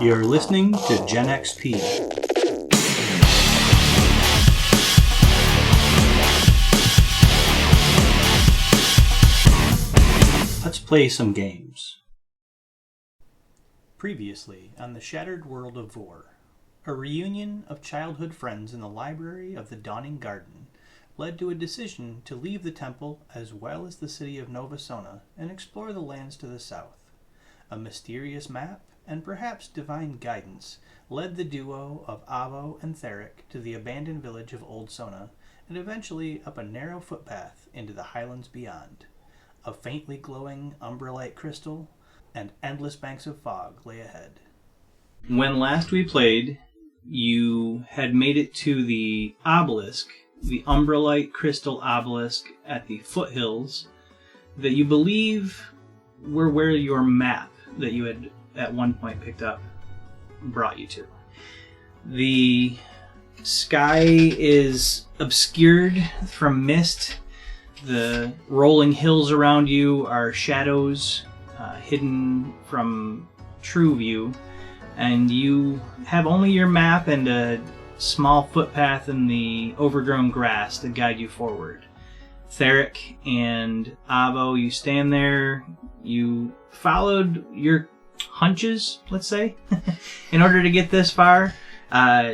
You're listening to Gen XP. Let's play some games. Previously on the Shattered World of Voar, a reunion of childhood friends in the library of the Dawning Garden led to a decision to leave the temple as well as the city of Nova Sona and explore the lands to the south. A mysterious map and perhaps divine guidance led the duo of Avo and Theric to the abandoned village of Old Sona and eventually up a narrow footpath into the highlands beyond. A faintly glowing umbrelite crystal and endless banks of fog lay ahead. When last we played, you had made it to the obelisk, the umbrelite crystal obelisk at the foothills that you believe were where your map that you had at one point picked up brought you to. The sky is obscured from mist. The rolling hills around you are shadows hidden from true view, and you have only your map and a small footpath in the overgrown grass to guide you forward. Theric and Avo, you stand there. You followed your hunches, let's say, in order to get this far.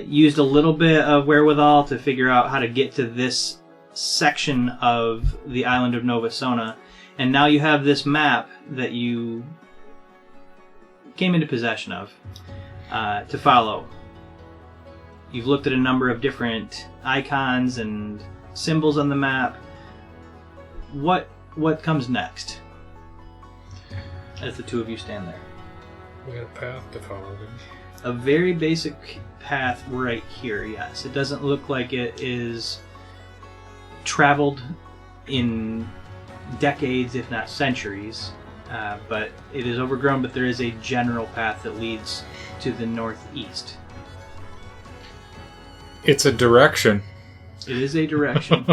Used a little bit of wherewithal to figure out how to get to this section of the island of Nova Sona, and now you have this map that you came into possession of to follow. You've looked at a number of different icons and symbols on the map. What comes next as the two of you stand there? We got a path to follow. A very basic path right here, yes. It doesn't look like it is traveled in decades, if not centuries, but it is overgrown, but there is a general path that leads to the northeast. It's a direction. It is a direction.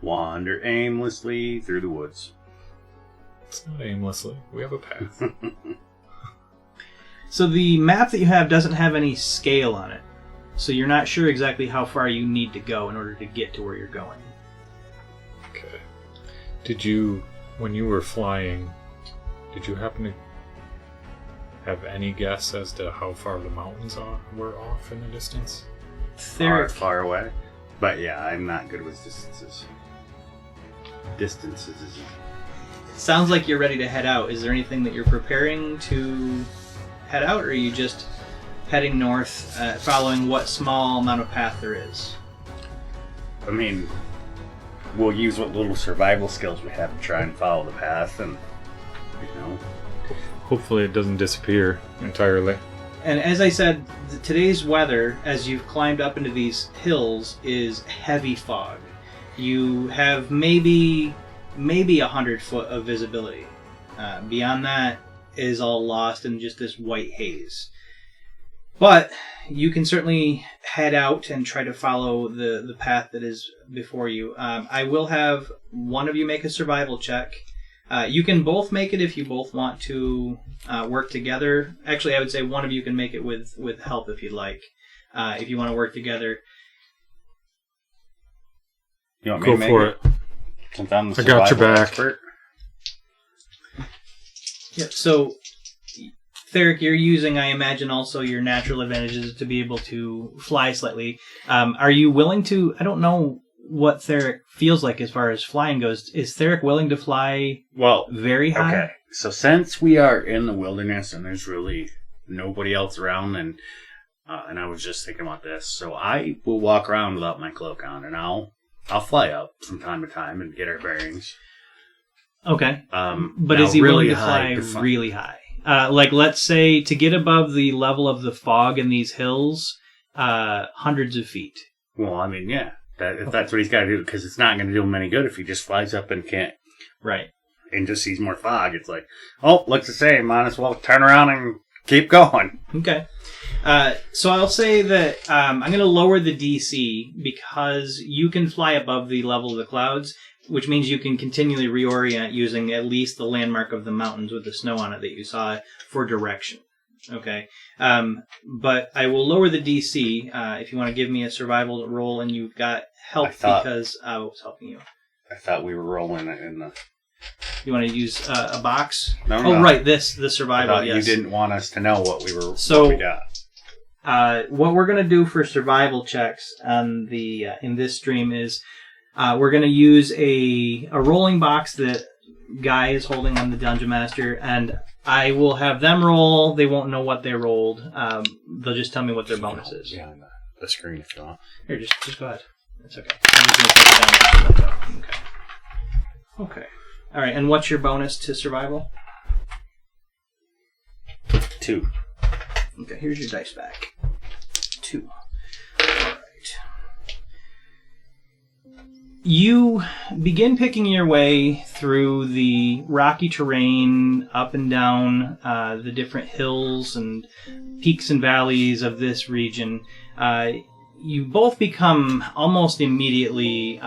Wander aimlessly through the woods. It's not aimlessly. We have a path. So the map that you have doesn't have any scale on it. So you're not sure exactly how far you need to go in order to get to where you're going. Okay. Did you, when you were flying, did you happen to have any guess as to how far the mountains were off in the distance? Far away. But yeah, I'm not good with distances. Sounds like you're ready to head out. Is there anything that you're preparing to head out, or are you just heading north, following what small amount of path there is? I mean, we'll use what little survival skills we have to try and follow the path, and, you know. Hopefully it doesn't disappear entirely. And as I said, today's weather, as you've climbed up into these hills, is heavy fog. You have maybe 100 foot of visibility. Beyond that is all lost in just this white haze. But you can certainly head out and try to follow the path that is before you. I will have one of you make a survival check. You can both make it if you both want to work together. Actually, I would say one of you can make it with help if you'd like. If you want to work together. You want me Go to make for it? it. Since I'm the I got your survival back. expert. Yep, so Theric, you're using, I imagine, also your natural advantages to be able to fly slightly. Are you willing to... I don't know what Theric feels like as far as flying goes. Is Theric willing to fly very high? Okay, so since we are in the wilderness and there's really nobody else around, and I was just thinking about this, so I will walk around without my cloak on, and I'll fly up from time to time and get our bearings. Okay. But is he willing to fly really high? Like, let's say, to get above the level of the fog in these hills, hundreds of feet. Well, I mean, yeah. If that's what he's got to do, because it's not going to do him any good if he just flies up and can't. Right. And just sees more fog. It's like, oh, looks the same. Might as well turn around and keep going. Okay. So I'll say that I'm going to lower the DC because you can fly above the level of the clouds, which means you can continually reorient using at least the landmark of the mountains with the snow on it that you saw for direction. Okay. But I will lower the DC if you want to give me a survival roll, and you've got help because I was helping you. I thought we were rolling it in the... You want to use a box? No. Right, the survival, yes. You didn't want us to know what we got. What we're going to do for survival checks on the in this stream is we're going to use a rolling box that Guy is holding on the Dungeon Master, and I will have them roll. They won't know what they rolled. They'll just tell me what their bonus is. Behind the screen if you want. Here, just go ahead. It's okay. I'm just going to put it down. Okay. All right, and what's your bonus to survival? 2. Okay, here's your dice back. 2. All right. You begin picking your way through the rocky terrain, up and down the different hills and peaks and valleys of this region. You both become almost immediately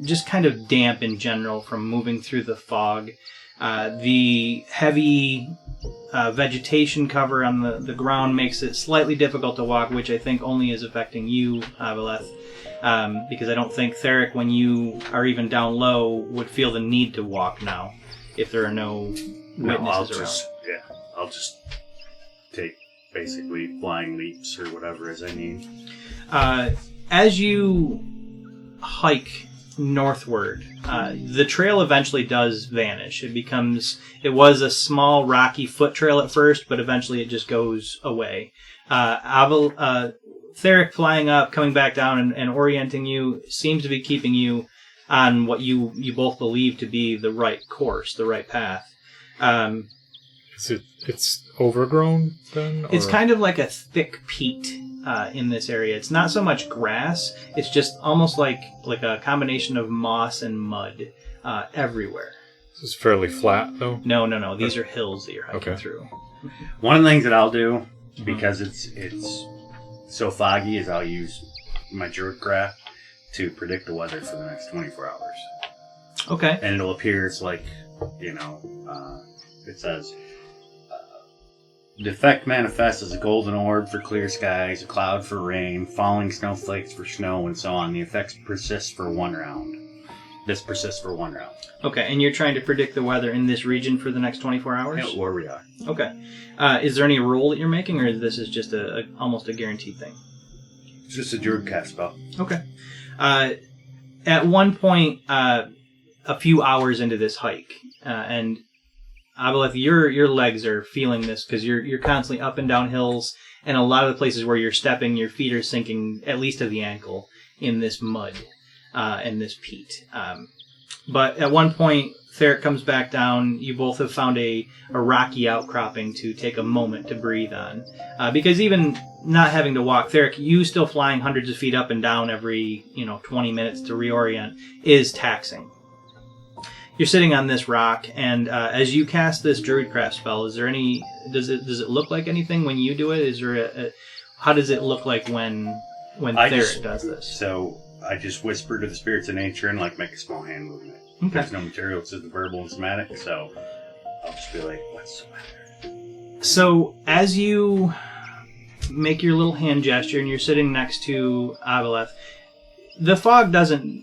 just kind of damp in general from moving through the fog. The heavy vegetation cover on the ground makes it slightly difficult to walk, which I think only is affecting you, Avaleth, because I don't think Theric, when you are even down low, would feel the need to walk now if there are no witnesses around. I'll just take basically flying leaps or whatever as I need. As you hike northward, the trail eventually does vanish. It was a small rocky foot trail at first, but eventually it just goes away. Theric flying up, coming back down and orienting you seems to be keeping you on what you both believe to be the right course, the right path. It's overgrown then? Or? It's kind of like a thick peat in this area. It's not so much grass. It's just almost like a combination of moss and mud everywhere. This is fairly flat, though? No. These are hills that you're hiking through. One of the things that I'll do, because it's so foggy, is I'll use my Druidcraft to predict the weather for the next 24 hours. Okay. And it'll appear, it's like, it says... The effect manifests as a golden orb for clear skies, a cloud for rain, falling snowflakes for snow, and so on. The effects persist for 1 round. This persists for 1 round. Okay, and you're trying to predict the weather in this region for the next 24 hours? Yeah, where we are. Okay. Is there any roll that you're making, or this is just almost a guaranteed thing? It's just a Druidcraft spell. Okay. At one point, a few hours into this hike, and Avaleth, your legs are feeling this because you're constantly up and down hills, and a lot of the places where you're stepping, your feet are sinking at least to the ankle in this mud and this peat. But at one point, Theric comes back down. You both have found a rocky outcropping to take a moment to breathe on. Because even not having to walk, Theric, you still flying hundreds of feet up and down every 20 minutes to reorient is taxing. You're sitting on this rock, and as you cast this Druidcraft spell, is there any? Does it look like anything when you do it? Is there how does it look like when Theric does this? So I just whisper to the spirits of nature and make a small hand movement. Okay. There's no material; it's just the verbal and somatic. So I'll just be like, "What's the matter?" So as you make your little hand gesture, and you're sitting next to Avaleth, the fog doesn't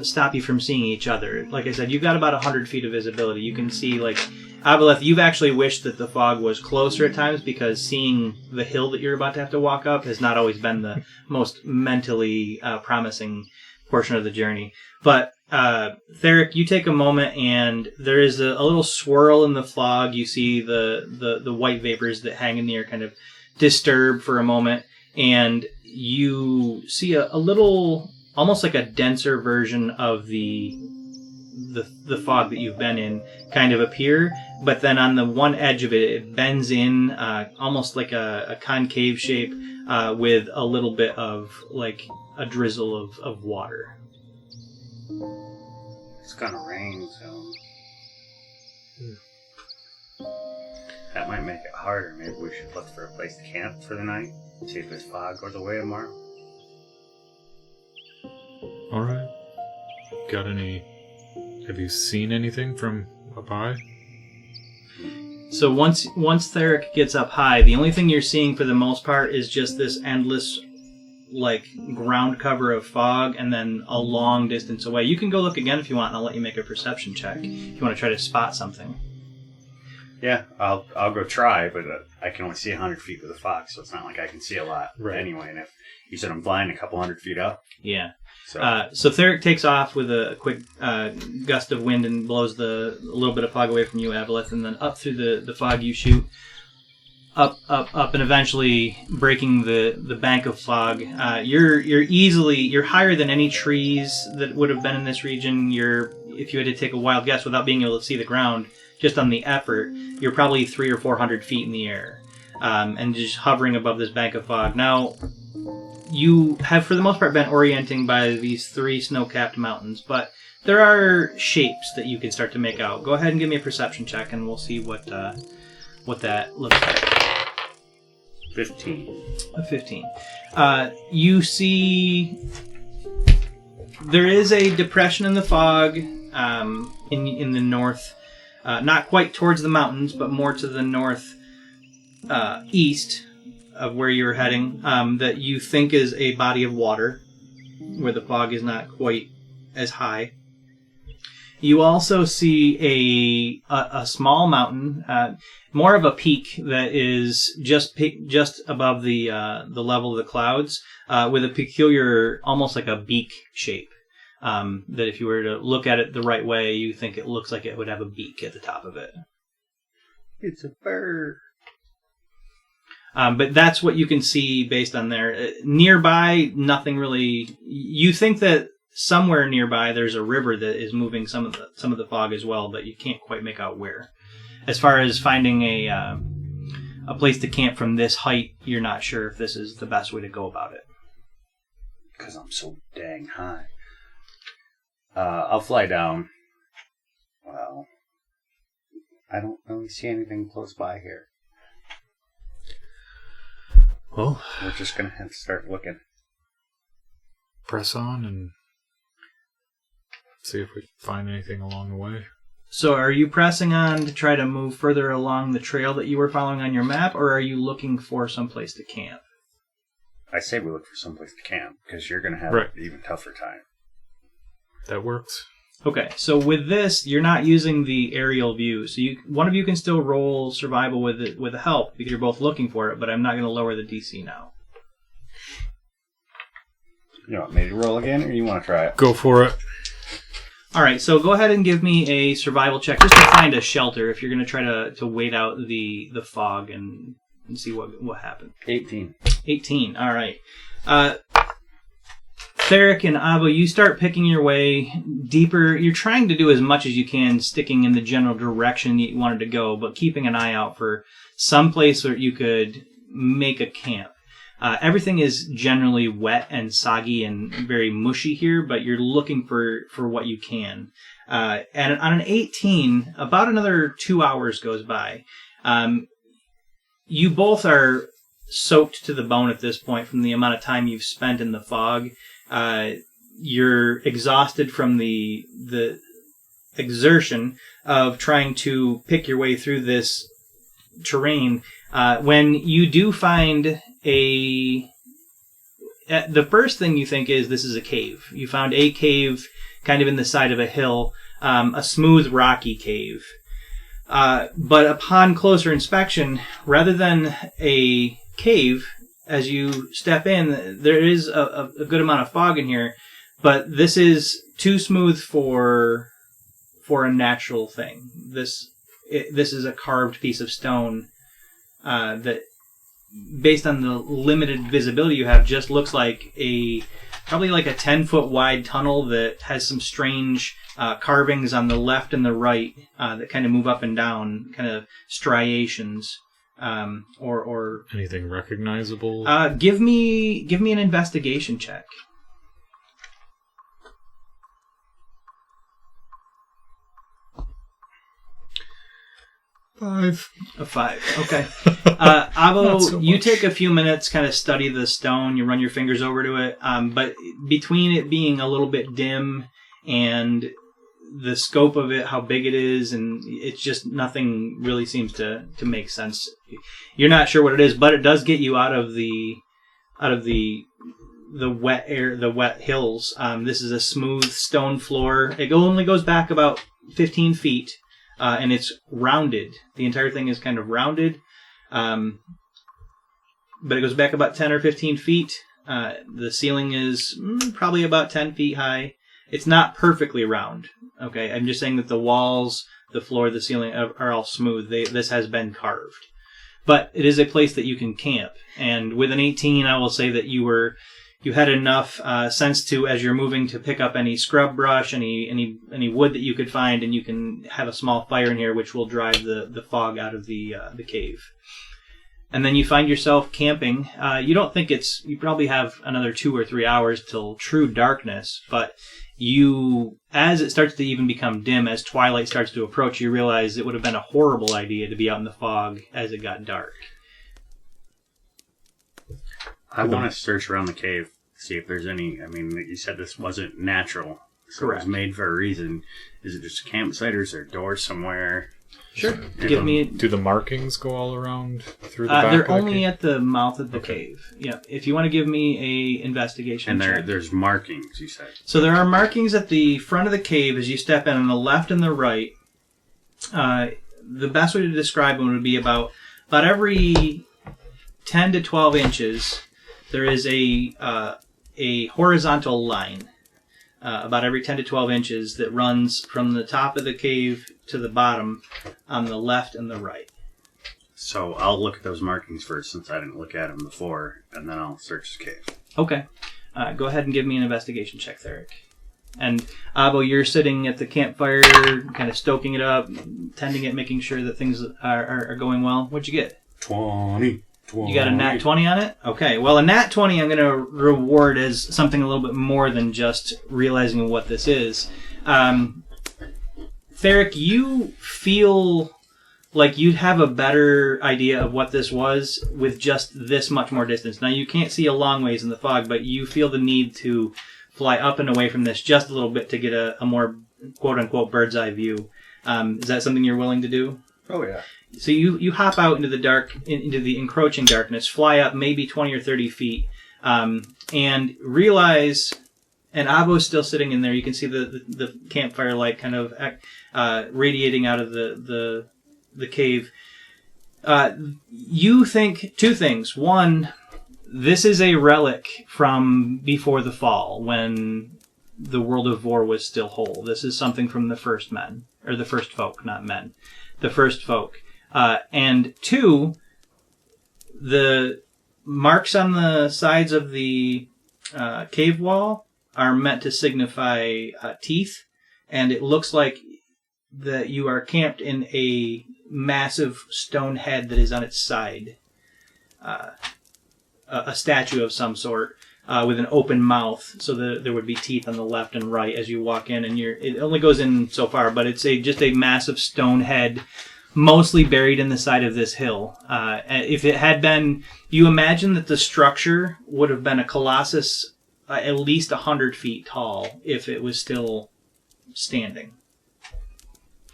stop you from seeing each other. Like I said, you've got about 100 feet of visibility. You can see, Avaleth, you've actually wished that the fog was closer at times because seeing the hill that you're about to have to walk up has not always been the most mentally promising portion of the journey. But Theric, you take a moment, and there is a little swirl in the fog. You see the white vapors that hang in the air kind of disturb for a moment, and you see a little, almost like a denser version of the fog that you've been in kind of appear, but then on the one edge of it bends in almost like a concave shape with a little bit of a drizzle of water. It's gonna rain, so that might make it harder. Maybe we should look for a place to camp for the night. See if this fog goes away tomorrow. Alright. Have you seen anything from up high? So once Theric gets up high, the only thing you're seeing for the most part is just this endless, like, ground cover of fog, and then a long distance away. You can go look again if you want, and I'll let you make a perception check if you want to try to spot something. Yeah, I'll go try, but I can only see 100 feet with a fog, so it's not like I can see a lot anyway. And if you said I'm flying a couple 100 feet up. Yeah. So, so Theric takes off with a quick gust of wind and blows a little bit of fog away from you, Aboleth, and then up through the fog you shoot. Up, and eventually breaking the bank of fog. You're higher than any trees that would have been in this region. If you had to take a wild guess without being able to see the ground, just on the effort, you're probably 300 or 400 feet in the air, and just hovering above this bank of fog. Now, you have, for the most part, been orienting by these 3 snow-capped mountains, but there are shapes that you can start to make out. Go ahead and give me a perception check, and we'll see what that looks like. 15. A 15. You see there is a depression in the fog in the north, not quite towards the mountains, but more to the north east of where you're heading, that you think is a body of water where the fog is not quite as high. You also see a small mountain, more of a peak that is just above the level of the clouds, with a peculiar, almost like a beak shape. That if you were to look at it the right way, you think it looks like it would have a beak at the top of it. It's a bird. But that's what you can see based on there. Nearby, nothing really. You think that somewhere nearby there's a river that is moving some of the fog as well, but you can't quite make out where. As far as finding a place to camp from this height, you're not sure if this is the best way to go about it. Because I'm so dang high. I'll fly down. Well, I don't really see anything close by here. Well, we're just going to have to start looking. Press on and see if we can find anything along the way. So are you pressing on to try to move further along the trail that you were following on your map, or are you looking for someplace to camp? I say we look for someplace to camp, because you're going to have an even tougher time. That works. Okay, so with this, you're not using the aerial view. So one of you can still roll survival with help, because you're both looking for it, but I'm not going to lower the DC now. You want me to roll again, or you want to try it? Go for it. All right, so go ahead and give me a survival check, just to find a shelter if you're going to try to wait out the fog and see what happens. 18. 18, all right. Theric and Avo, you start picking your way deeper. You're trying to do as much as you can, sticking in the general direction you wanted to go, but keeping an eye out for some place where you could make a camp. Everything is generally wet and soggy and very mushy here, but you're looking for what you can. And on an 18, about another 2 hours goes by. You both are soaked to the bone at this point from the amount of time you've spent in the fog. You're exhausted from the exertion of trying to pick your way through this terrain. When you do find the first thing you think is this is a cave. You found a cave kind of in the side of a hill, a smooth, rocky cave. But upon closer inspection, rather than a cave, as you step in, there is a good amount of fog in here, but this is too smooth for a natural thing. This is a carved piece of stone that, based on the limited visibility you have, just looks like probably like a 10-foot wide tunnel that has some strange carvings on the left and the right that kind of move up and down, kind of striations. Or anything recognizable? Give me an investigation check. 5. A 5. Okay. Avo, so you much. take a few minutes, kind of study the stone. You run your fingers over to it. But between it being a little bit dim and the scope of it, how big it is, and it's just nothing really seems to make sense. You're not sure what it is, but it does get you out of the wet air, the wet hills. This is a smooth stone floor. It only goes back about 15 feet, and it's rounded. The entire thing is kind of rounded, but it goes back about 10 or 15 feet. The ceiling is probably about 10 feet high. It's not perfectly round. Okay, I'm just saying that the walls, the floor, the ceiling are all smooth. This has been carved. But it is a place that you can camp. And with an 18, I will say that you had enough sense to, as you're moving, to pick up any scrub brush, any wood that you could find, and you can have a small fire in here, which will drive the fog out of the cave. And then you find yourself camping. You don't think you probably have another 2 or 3 hours till true darkness, but as it starts to even become dim, as twilight starts to approach, you realize it would have been a horrible idea to be out in the fog as it got dark. I want to search around the cave, see if there's any. I mean, you said this wasn't natural, so Correct. it was made for a reason. Is it just a campsite, or is there a door somewhere? Sure. Do the markings go all around through the back? They're of the only cave? at the mouth of the cave. Yeah. If you want to give me a investigation And check. there's markings, you said. So there are markings at the front of the cave as you step in on the left and the right. The best way to describe them would be about every 10 to 12 inches, there is a horizontal line. About every 10 to 12 inches that runs from the top of the cave to the bottom on the left and the right. So I'll look at those markings first, since I didn't look at them before, and then I'll search the cave. Okay. Go ahead and give me an investigation check, Theric. And Avo, you're sitting at the campfire, kind of stoking it up, tending it, making sure that things are going well. What'd you get? 20. You got a nat 20 on it? Okay. Well, a nat 20 I'm going to reward as something a little bit more than just realizing what this is. Theric, you feel like you'd have a better idea of what this was with just this much more distance. Now, you can't see a long ways in the fog, but you feel the need to fly up and away from this just a little bit to get a more quote-unquote bird's eye view. Is that something you're willing to do? Oh, yeah. So you hop out into the dark, into the encroaching darkness, fly up maybe 20 or 30 feet, and realize, and Avo's still sitting in there. You can see the campfire light kind of radiating out of the cave. You think two things. One, this is a relic from before the fall, when the world of Voar was still whole. This is something from the first men, or the first folk, not men. The first folk. And two, the marks on the sides of the cave wall are meant to signify teeth, and it looks like that you are camped in a massive stone head that is on its side. A statue of some sort with an open mouth, so that there would be teeth on the left and right as you walk in, and it only goes in so far, but it's just a massive stone head, mostly buried in the side of this hill. If it had been, you imagine that the structure would have been a colossus at least 100 feet tall if it was still standing.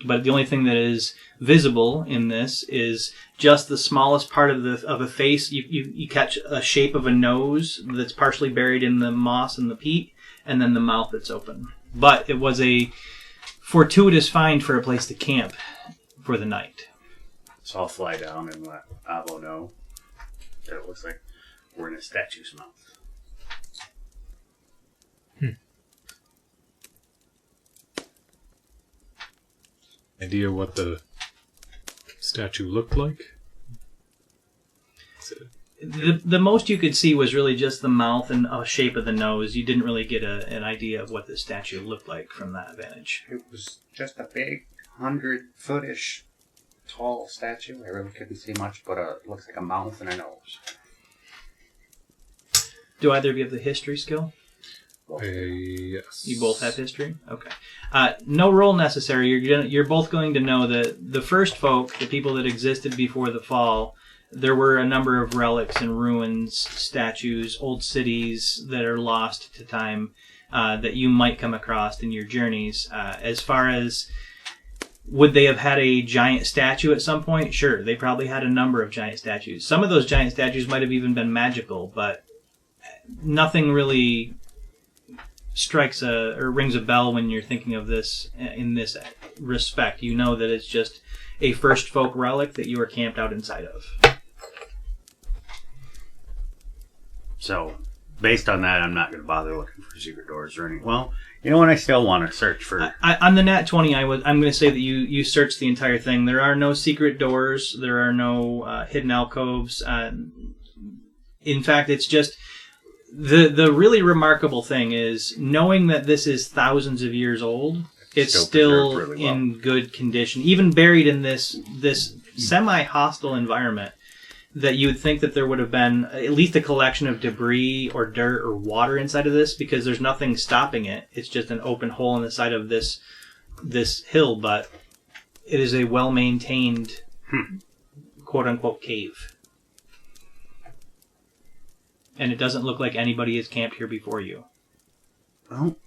But the only thing that is visible in this is just the smallest part of a face. You catch a shape of a nose that's partially buried in the moss and the peat, and then the mouth that's open. But it was a fortuitous find for a place to camp for the night. So I'll fly down and let Avo know that it looks like we're in a statue's mouth. Idea what the statue looked like? The most you could see was really just the mouth and a shape of the nose. You didn't really get an idea of what the statue looked like from that vantage. It was just a big 100-foot-ish tall statue. I really couldn't see much, but it looks like a mouth and a nose. Do either of you have the history skill? Yes. You both have history? Okay. No roll necessary. You're both going to know that the first folk, the people that existed before the fall, there were a number of relics and ruins, statues, old cities that are lost to time. that you might come across in your journeys. As far as would they have had a giant statue at some point? Sure, they probably had a number of giant statues. Some of those giant statues might have even been magical, but nothing really strikes or rings a bell when you're thinking of this in this respect. You know that it's just a first folk relic that you are camped out inside of. So, based on that, I'm not going to bother looking for secret doors or anything. Well, you know what? I still want to search for. On the nat 20, I'm going to say that you searched the entire thing. There are no secret doors. There are no hidden alcoves. In fact, it's just the really remarkable thing is knowing that this is thousands of years old. It's still really in good condition, even buried in this semi-hostile environment. That you would think that there would have been at least a collection of debris or dirt or water inside of this, because there's nothing stopping it. It's just an open hole in the side of this hill, but it is a well-maintained quote-unquote cave. And it doesn't look like anybody has camped here before you. Well,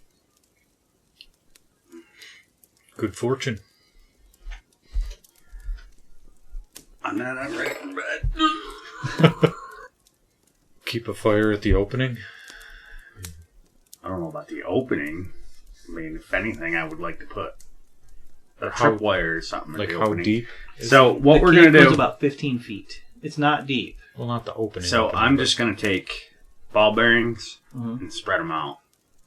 good fortune. I'm not ready for bed. Keep a fire at the opening. I don't know about the opening. I mean, if anything, I would like to put a tripwire or something. Like at the how opening. deep? So what The we're gonna cave goes do? about 15 feet. It's not deep. Well, not the opening. So I'm just gonna take ball bearings Mhm. and spread them out.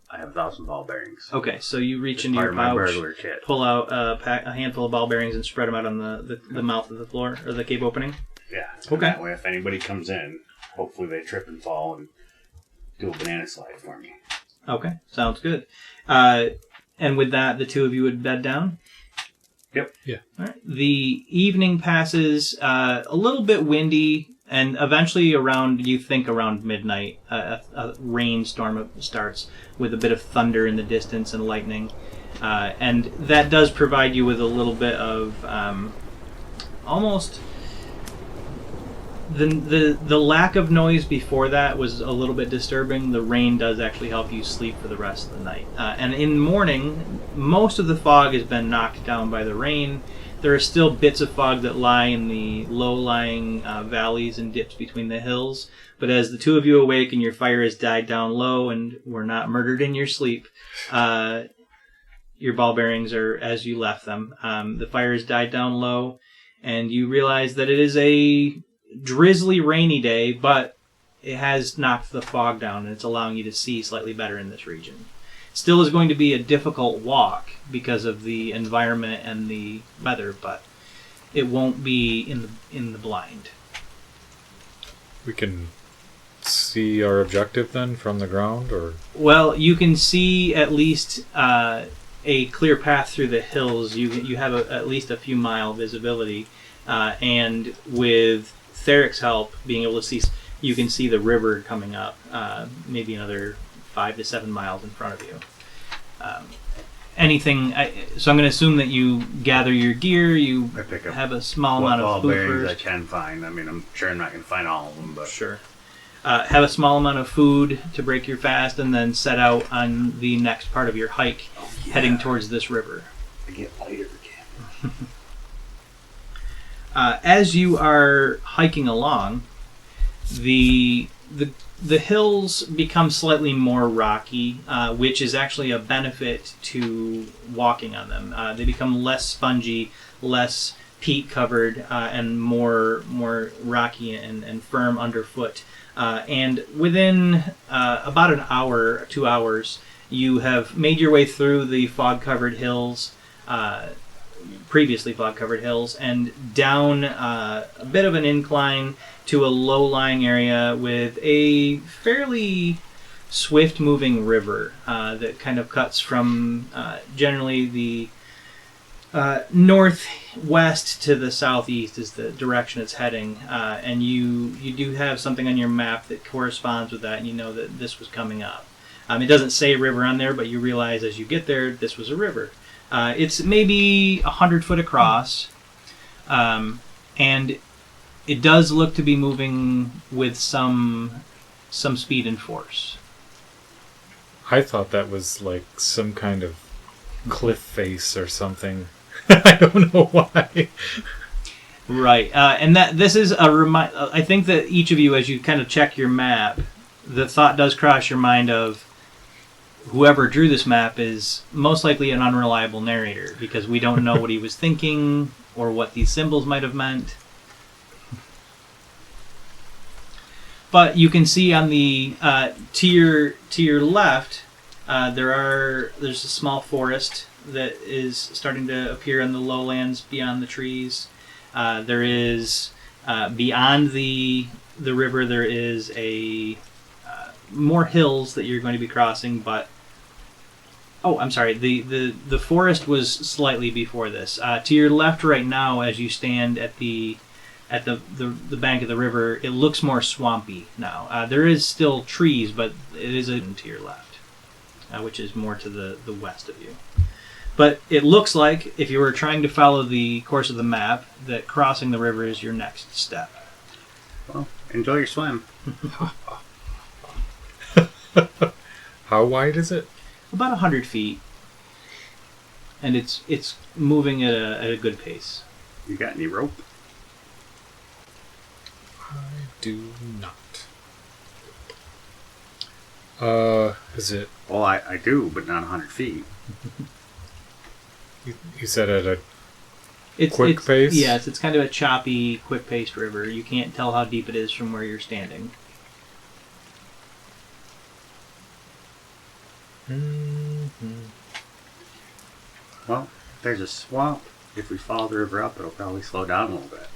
I have 1,000 ball bearings. Okay, so you reach into Part your of my pouch, burglar kit. pull out a handful of ball bearings, and spread them out on the mouth of the floor or the cave opening. Yeah. Okay. And that way, if anybody comes in, hopefully they trip and fall and do a banana slide for me. Okay, sounds good. And with that, the two of you would bed down? Yep. Yeah. All right. The evening passes a little bit windy, and eventually around midnight, a rainstorm starts with a bit of thunder in the distance and lightning. And that does provide you with a little bit of almost... The lack of noise before that was a little bit disturbing. The rain does actually help you sleep for the rest of the night. And in the morning, most of the fog has been knocked down by the rain. There are still bits of fog that lie in the low-lying valleys and dips between the hills. But as the two of you awake and your fire has died down low and were not murdered in your sleep, your ball bearings are as you left them. The fire has died down low, and you realize that it is a drizzly, rainy day, but it has knocked the fog down, and it's allowing you to see slightly better in this region. Still is going to be a difficult walk because of the environment and the weather, but it won't be in the blind. We can see our objective then from the ground, or Well, you can see at least a clear path through the hills. You have at least a few mile visibility, and with Theric's help, being able to see, you can see the river coming up, maybe another 5 to 7 miles in front of you. So I'm going to assume that you gather your gear, you I pick up have a small what amount ball of food bearings first. I can find. I mean, I'm sure I'm not going to find all of them, but Sure. Have a small amount of food to break your fast, and then set out on the next part of your hike, heading towards this river. I get lighter again. As you are hiking along, the hills become slightly more rocky, which is actually a benefit to walking on them. They become less spongy, less peat covered, and more rocky and firm underfoot. And within about an hour, 2 hours, you have made your way through the fog-covered hills, previously fog-covered hills, and down a bit of an incline to a low-lying area with a fairly swift-moving river that kind of cuts from generally the northwest to the southeast is the direction it's heading, and you do have something on your map that corresponds with that, and you know that this was coming up. It doesn't say river on there, but you realize as you get there this was a river. It's maybe 100 foot across, and it does look to be moving with some speed and force. I thought that was like some kind of cliff face or something. I don't know why. Right, and this is a remind. I think that each of you, as you kind of check your map, the thought does cross your mind of whoever drew this map is most likely an unreliable narrator, because we don't know what he was thinking or what these symbols might have meant. But you can see on the to your left, there's a small forest that is starting to appear on the lowlands beyond the trees. There is beyond the river. There is a more hills that you're going to be crossing. But I'm sorry. The forest was slightly before this. To your left, right now, as you stand at the bank of the river, it looks more swampy now. There is still trees, but it is to your left, which is more to the west of you. But it looks like, if you were trying to follow the course of the map, that crossing the river is your next step. Well, enjoy your swim. How wide is it? About 100 feet. And it's moving at a good pace. You got any rope? I do not. Is it... Well, I do, but not 100 feet. You said at a quick pace? Yes, it's kind of a choppy, quick-paced river. You can't tell how deep it is from where you're standing. Mm-hmm. Well, there's a swamp. If we follow the river up, it'll probably slow down a little bit.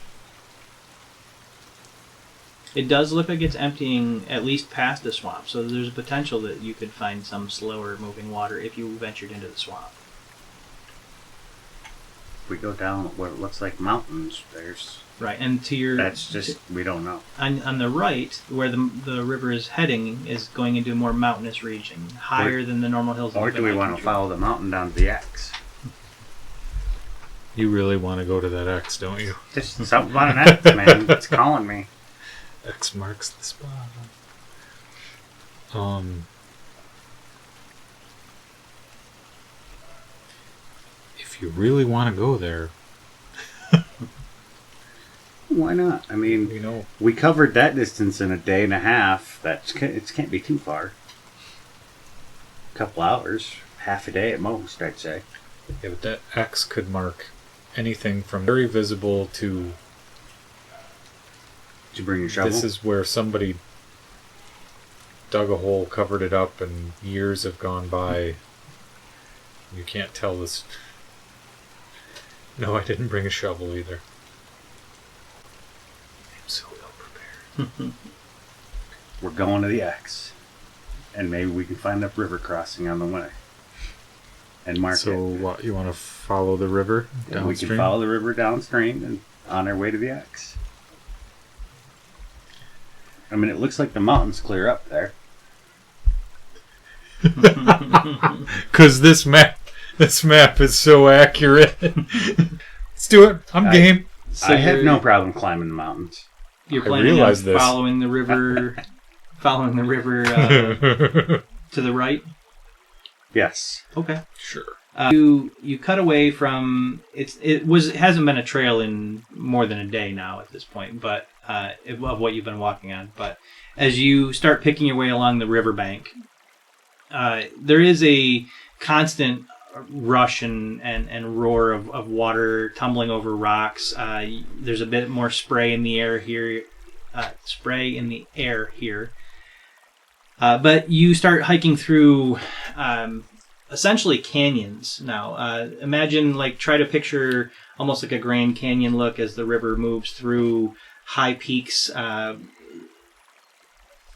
It does look like it's emptying at least past the swamp, so there's a potential that you could find some slower moving water if you ventured into the swamp. If we go down what looks like mountains, there's... Right, and to your... That's just... we don't know. On the right, where the river is heading, is going into a more mountainous region, higher than the normal hills. Or do we want to follow the mountain down to the X? You really want to go to that X, don't you? Just something about an X, man. It's calling me. X marks the spot. If you really want to go there, why not? I mean, you know, we covered that distance in a day and a half. It can't be too far. A couple hours, half a day at most, I'd say. Yeah, but that X could mark anything from very visible to... Did you bring your shovel? This is where somebody dug a hole, covered it up, and years have gone by. You can't tell this. No, I didn't bring a shovel either. I'm so ill prepared. We're going to the X. And maybe we can find a river crossing on the way. And mark it. So what, you want to follow the river downstream? And we can follow the river downstream and on our way to the X. I mean, it looks like the mountains clear up there. Because this map is so accurate. Let's do it. I'm game. So I have no problem climbing the mountains. You're I planning on realize this. following the river, to the right. Yes. Okay. Sure. You cut away from it hasn't been a trail in more than a day now at this point, but of what you've been walking on. But as you start picking your way along the riverbank, there is a constant rush and roar of water tumbling over rocks. There's a bit more spray in the air here. But you start hiking through essentially canyons now. Imagine, try to picture almost like a Grand Canyon look as the river moves through high peaks,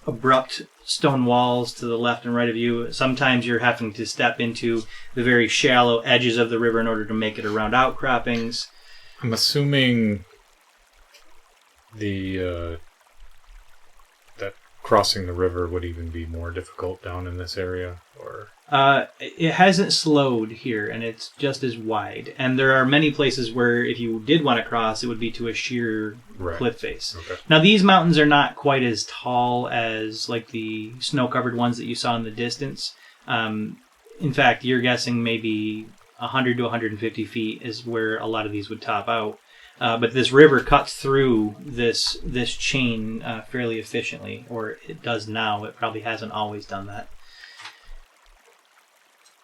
abrupt stone walls to the left and right of you. Sometimes you're having to step into the very shallow edges of the river in order to make it around outcroppings. I'm assuming that crossing the river would even be more difficult down in this area, or it hasn't slowed here, and it's just as wide. And there are many places where if you did want to cross, it would be to a sheer cliff face. Okay. Now, these mountains are not quite as tall as like the snow-covered ones that you saw in the distance, In fact, you're guessing maybe 100 to 150 feet is where a lot of these would top out. But this river cuts through this chain fairly efficiently, or it does now. It probably hasn't always done that.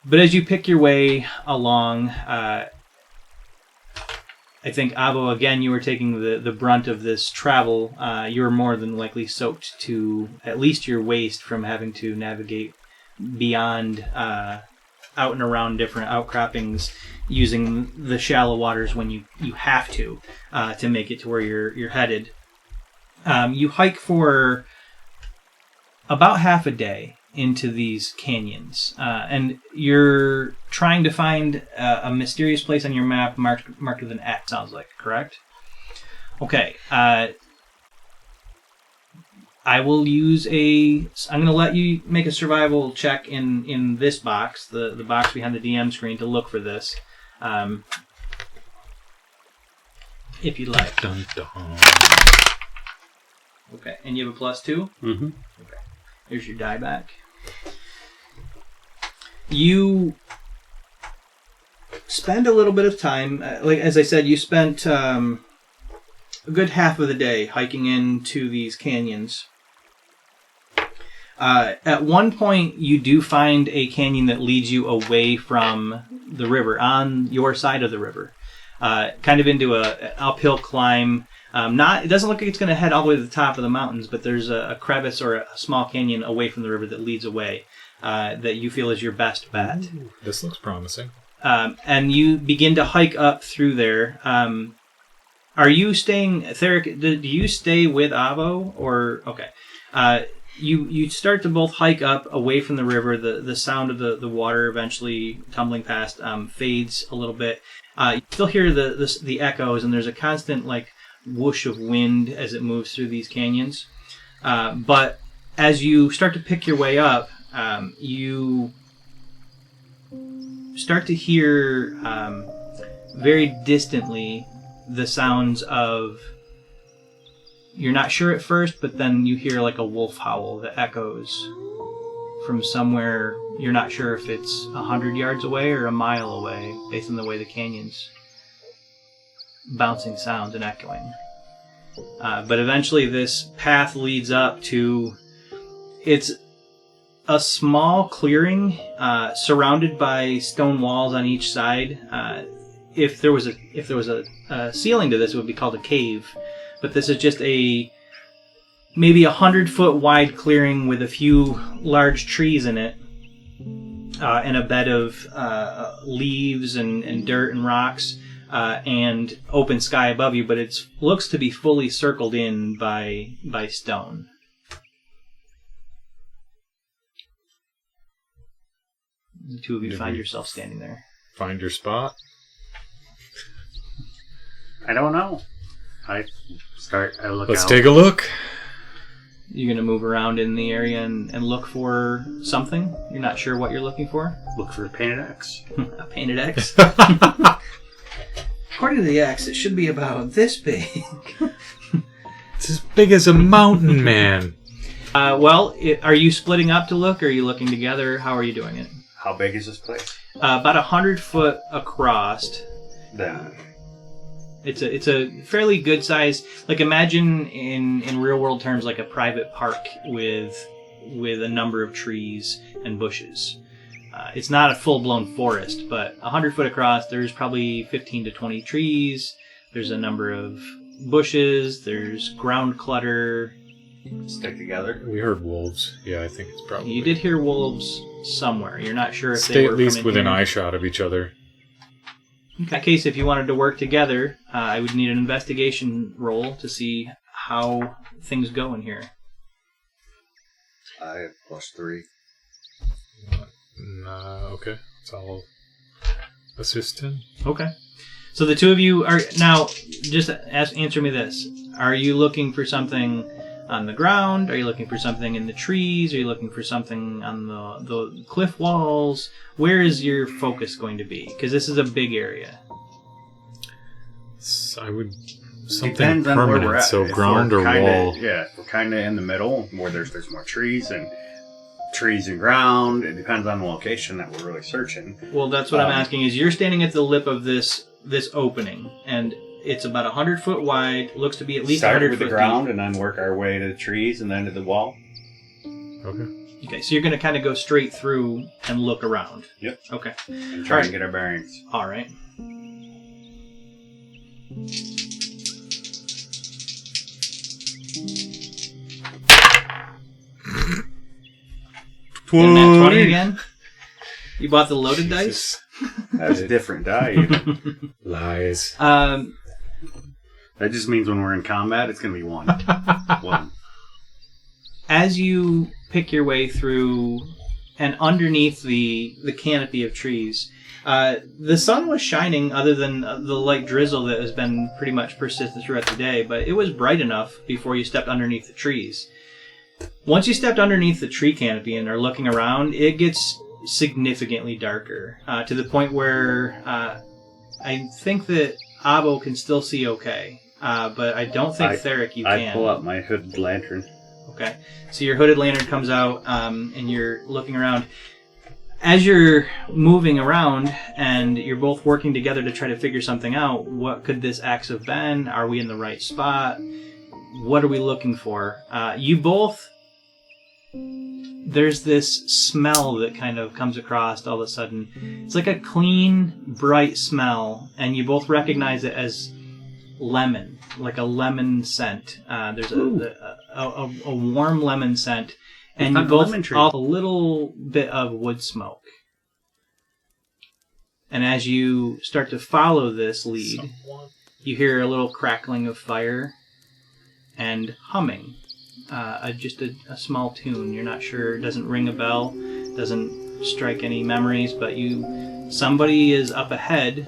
But as you pick your way along, I think, Avo, again, you were taking the brunt of this travel. You were more than likely soaked to at least your waist from having to navigate beyond out and around different outcroppings using the shallow waters when you have to make it to where you're headed. You hike for about half a day into these canyons, and you're trying to find a mysterious place on your map marked with an X, sounds like, correct? Okay. I will use I'm going to let you make a survival check in this box, the box behind the DM screen, to look for this. If you'd like. Dun, dun. Okay, and you have a +2? Mm-hmm. Okay. Here's your die back. You spend a little bit of time, like as I said, you spent a good half of the day hiking into these canyons. At one point, you do find a canyon that leads you away from the river, on your side of the river, kind of into an uphill climb. It doesn't look like it's going to head all the way to the top of the mountains, but there's a crevice or a small canyon away from the river that leads away that you feel is your best bet. Ooh, this looks promising. And you begin to hike up through there. Are you staying, Theric? Do you stay with Avo, or okay? You start to both hike up away from the river. The sound of the water eventually tumbling past fades a little bit. You still hear the echoes, and there's a constant whoosh of wind as it moves through these canyons. But as you start to pick your way up, you start to hear very distantly the sounds of, you're not sure at first, but then you hear like a wolf howl that echoes from somewhere. You're not sure if it's 100 yards away or a mile away, based on the way the canyon's bouncing sound and echoing. But eventually this path leads up to, it's a small clearing surrounded by stone walls on each side. If there was a ceiling to this, it would be called a cave. But this is just maybe 100-foot wide clearing with a few large trees in it, and a bed of leaves and dirt and rocks, and open sky above you. But it looks to be fully circled in by stone. The two of you find yourself standing there. Find your spot? I don't know. I look Let's out. take a look. You're going to move around in the area and look for something? You're not sure what you're looking for? Look for a painted X. A painted X? According to the X, it should be about this big. It's as big as a mountain, man. Are you splitting up to look, or are you looking together? How are you doing it? How big is this place? About 100 foot across. Then It's a fairly good size. Like, imagine in real world terms, like a private park with a number of trees and bushes. It's not a full blown forest, but 100 foot across. There's probably 15 to 20 trees. There's a number of bushes. There's ground clutter. stick together. We heard wolves. Yeah, I think it's probably... You did hear wolves somewhere. You're not sure if Stay they were at least from in within here. eye shot of each other. In that case, if you wanted to work together, I would need an investigation roll to see how things go in here. I have +3. Okay. So I'll assist him. Okay. So the two of you are now. Just answer me this: are you looking for something on the ground? Are you looking for something in the trees? Are you looking for something on the cliff walls? Where is your focus going to be? Because this is a big area. I would something Depends on where we're permanent. at. So If ground we're or kinda, wall. Yeah, if we're kind of in the middle where there's more trees and trees and ground. It depends on the location that we're really searching. Well, that's what I'm asking. Is you're standing at the lip of this opening, and it's about 100 foot wide. Looks to be at least 100 with foot the ground, deep. and then work our way to the trees, and then to the wall. Okay. Okay, so you're going to kind of go straight through and look around. Yep. Okay. And try and get our bearings. All right. And that 20 again? You bought the loaded dice? That's a different die. Even. Lies. That just means when we're in combat, it's going to be 1. 1. As you pick your way through and underneath the canopy of trees, the sun was shining other than the light drizzle that has been pretty much persistent throughout the day, but it was bright enough before you stepped underneath the trees. Once you stepped underneath the tree canopy and are looking around, it gets significantly darker, to the point where I think that Avo can still see okay, but I don't think Theric you can. I pull up my hooded lantern. Okay, so your hooded lantern comes out, and you're looking around. As you're moving around, and you're both working together to try to figure something out, what could this axe have been? Are we in the right spot? What are we looking for? You both... There's this smell that kind of comes across all of a sudden. It's like a clean, bright smell, and you both recognize it as lemon, like a lemon scent. There's a warm lemon scent, and you both a little bit of wood smoke. And as you start to follow this lead, you hear a little crackling of fire and humming. Just a small tune. You're not sure. It doesn't ring a bell. Doesn't strike any memories. But somebody is up ahead,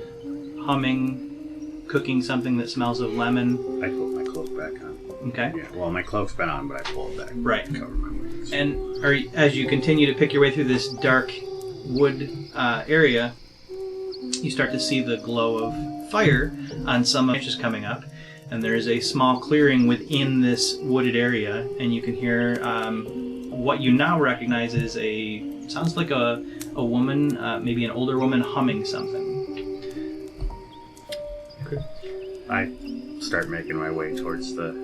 humming, cooking something that smells of lemon. I put my cloak back on. Okay. Yeah. Well, my cloak's been on, but I pulled it back. Right. To cover my wings. And as you continue to pick your way through this dark wood area, you start to see the glow of fire on some branches coming up. And there is a small clearing within this wooded area, and you can hear what you now recognize as sounds like a woman, maybe an older woman, humming something. Okay. I start making my way towards the...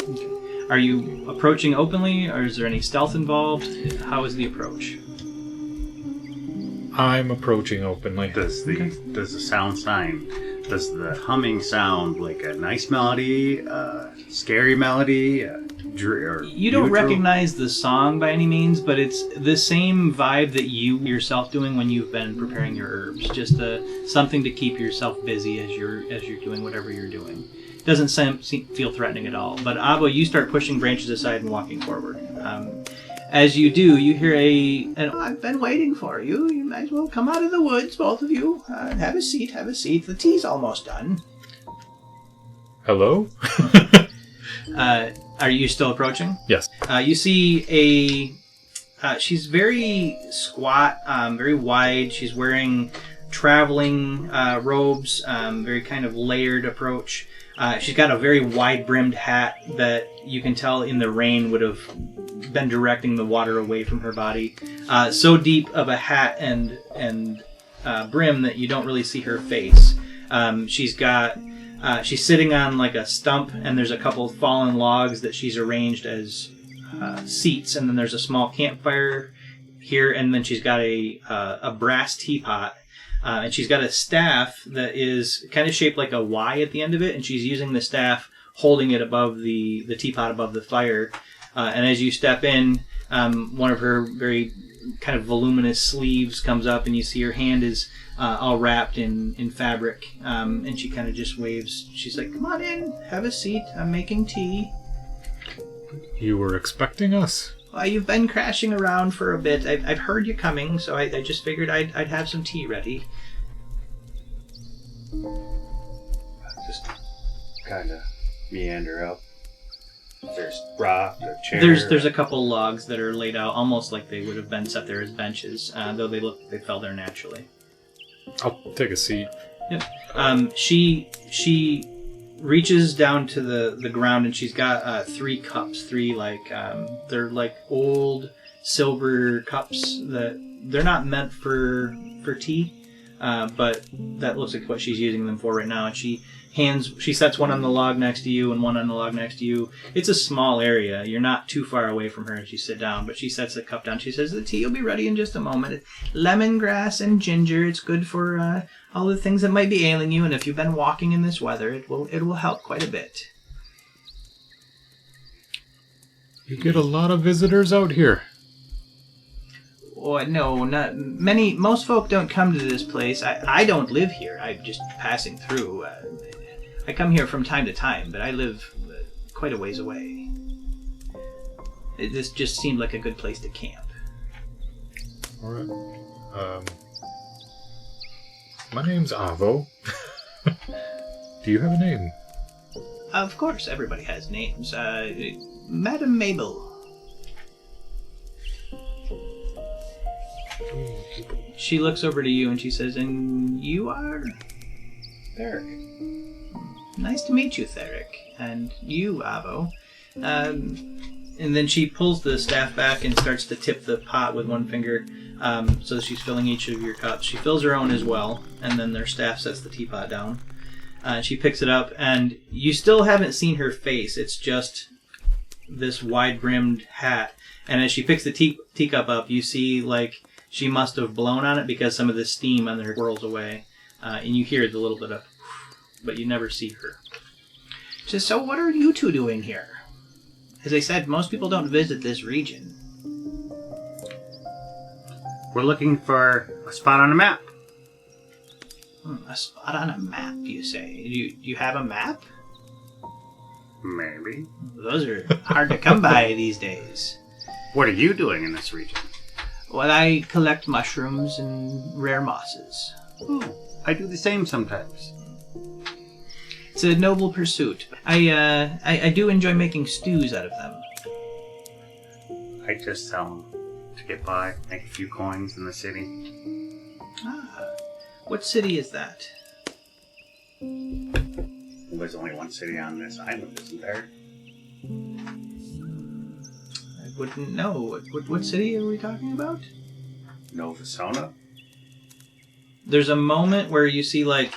Okay. Are you approaching openly, or is there any stealth involved? How is the approach? I'm approaching openly. Does the sound sign... Does the humming sound like a nice melody, a scary melody, or you don't recognize the song by any means, but it's the same vibe that you yourself doing when you've been preparing your herbs. Just something to keep yourself busy as you're doing whatever you're doing. It doesn't feel threatening at all. But Avo, you start pushing branches aside and walking forward. As you do, you hear I've been waiting for you. You might as well come out of the woods, both of you. Have a seat, have a seat. The tea's almost done. Hello? Are you still approaching? Yes. You see she's very squat, very wide. She's wearing traveling robes, very kind of layered approach. She's got a very wide-brimmed hat that you can tell in the rain would have been directing the water away from her body. So deep of a hat and brim that you don't really see her face. She's sitting on like a stump, and there's a couple of fallen logs that she's arranged as seats, and then there's a small campfire here, and then she's got a brass teapot. And she's got a staff that is kind of shaped like a Y at the end of it, and she's using the staff, holding it above the teapot above the fire. And as you step in, one of her very kind of voluminous sleeves comes up, and you see her hand is all wrapped in fabric. And she kind of just waves. She's like, "Come on in, have a seat. I'm making tea." You were expecting us? You've been crashing around for a bit. I've heard you coming, so I just figured I'd have some tea ready. Just kind of meander up. There's rock or chair. There's a couple logs that are laid out almost like they would have been set there as benches, though they fell there naturally. I'll take a seat. Yep. She reaches down to the ground, and she's got 3 cups. 3 they're like old silver cups that they're not meant for tea, but that looks like what she's using them for right now. And she sets one on the log next to you and one on the log next to you. It's a small area. You're not too far away from her as you sit down, but she sets the cup down. She says, the tea will be ready in just a moment. It's lemongrass and ginger. It's good for all the things that might be ailing you, and if you've been walking in this weather, it will help quite a bit. You get a lot of visitors out here. Oh, no, not many. Most folk don't come to this place. I don't live here. I'm just passing through. I come here from time to time, but I live quite a ways away. This just seemed like a good place to camp. All right. My name's Avo. Do you have a name? Of course, everybody has names. Madam Mabel. She looks over to you and she says, and you are? Theric. Nice to meet you, Theric. And you, Avo. And then she pulls the staff back and starts to tip the pot with one finger. So she's filling each of your cups. She fills her own as well, and then their staff sets the teapot down. She picks it up, and you still haven't seen her face. It's just this wide-brimmed hat. And as she picks the teacup up, you see, like, she must have blown on it because some of the steam on her whirls away. And you hear the little bit of, but you never see her. She says, so what are you two doing here? As I said, most people don't visit this region. We're looking for a spot on a map. A spot on a map, you say? Do you have a map? Maybe. Those are hard to come by these days. What are you doing in this region? Well, I collect mushrooms and rare mosses. Oh, I do the same sometimes. It's a noble pursuit. I do enjoy making stews out of them. I just sell them to get by, make a few coins in the city. Ah, what city is that? Well, there's only one city on this island, isn't there? I wouldn't know. What city are we talking about? Nova Sona? There's a moment where you see, like,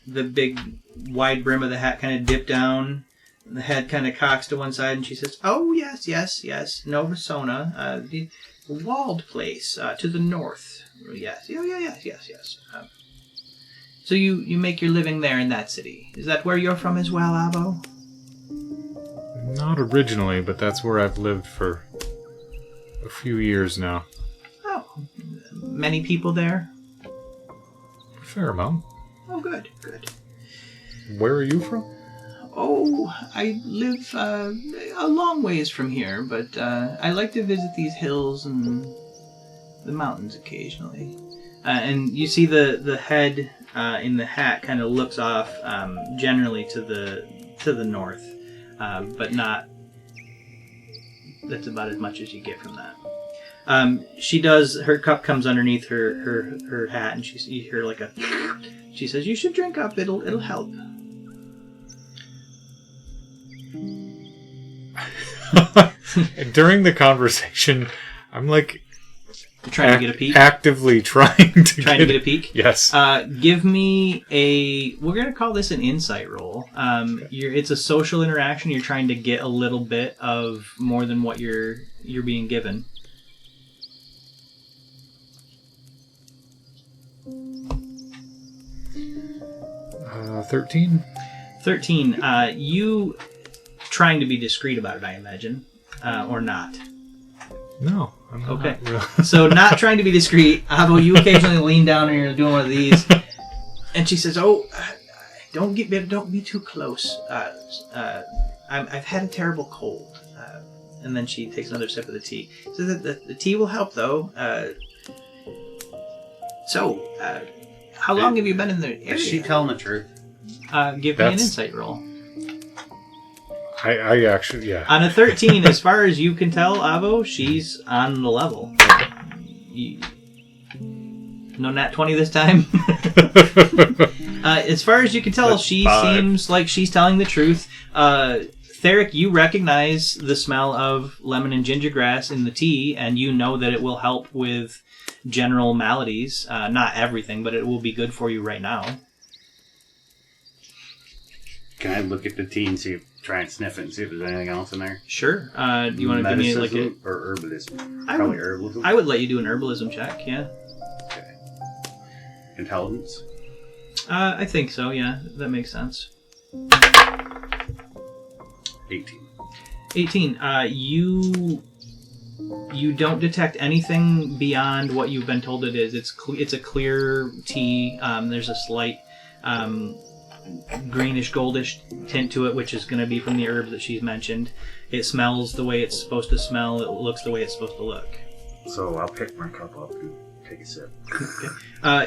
the big wide brim of the hat kind of dip down. The head kind of cocks to one side, and she says, oh, yes, Nova Sona, the walled place to the north. Yes. So you make your living there in that city. Is that where you're from as well, Avo? Not originally, but that's where I've lived for a few years now. Oh, many people there? A fair amount. Oh, good. Where are you from? Oh, I live a long ways from here, but I like to visit these hills and the mountains occasionally. And you see the head in the hat kind of looks off generally to the north, but not. That's about as much as you get from that. She does. Her cup comes underneath her hat, and you hear like a. She says, "You should drink up. It'll help." During the conversation, I'm like trying to get a peek. Actively trying to get a peek. Yes. Give me a. We're gonna call this an insight roll. It's a social interaction. You're trying to get a little bit of more than what you're being given. 13. 13. You trying to be discreet about it, I imagine, or not. No. I'm okay. Not really. So not trying to be discreet. Avo, you occasionally lean down and you're doing one of these, and she says, "Oh, don't be too close. I've had a terrible cold." And then she takes another sip of the tea. So the tea will help, though. How long have you been in the area? Is she telling the truth? Give me an insight roll. I actually, yeah. On a 13, as far as you can tell, Avo, she's on the level. No nat 20 this time? As far as you can tell, That's she 5. seems like she's telling the truth. Theric, you recognize the smell of lemon and ginger grass in the tea, and you know that it will help with general maladies. Not everything, but it will be good for you right now. Can I look at the tea and try and sniff it and see if there's anything else in there? Sure. Do you want to give me like a... or herbalism? I Probably would, herbalism. I would let you do an herbalism check, yeah. Okay. Intelligence. I think so, yeah. That makes sense. 18. 18. You don't detect anything beyond what you've been told it is. It's a clear tea. There's a slight greenish goldish tint to it, which is going to be from the herb that she's mentioned. It smells the way it's supposed to smell. It looks the way it's supposed to look. So I'll pick my cup up and take a sip. Okay.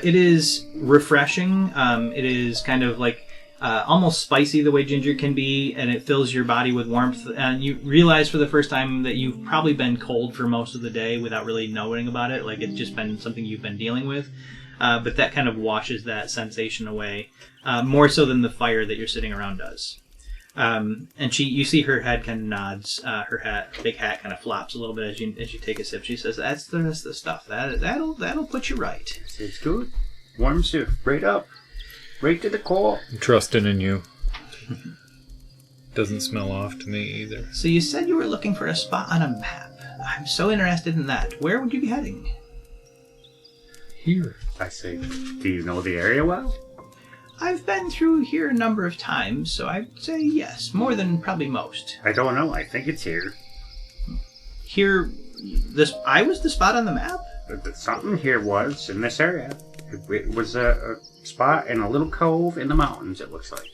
It is refreshing. It is kind of like almost spicy the way ginger can be, and it fills your body with warmth. And you realize for the first time that you've probably been cold for most of the day without really knowing about it. Like it's just been something you've been dealing with. But that kind of washes that sensation away, more so than the fire that you're sitting around does. And you see her head kind of nods. Her big hat kind of flops a little bit as you take a sip. She says, "That's the rest of the stuff. That'll put you right." It's good. Warms you right up, right to the core. I'm trusting in you. Doesn't smell off to me either. So you said you were looking for a spot on a map. I'm so interested in that. Where would you be heading? Here. I say, do you know the area well? I've been through here a number of times, so I'd say yes, more than probably most. I don't know. I think it's here. Here, I was the spot on the map? Something here was in this area. It was a spot in a little cove in the mountains, it looks like.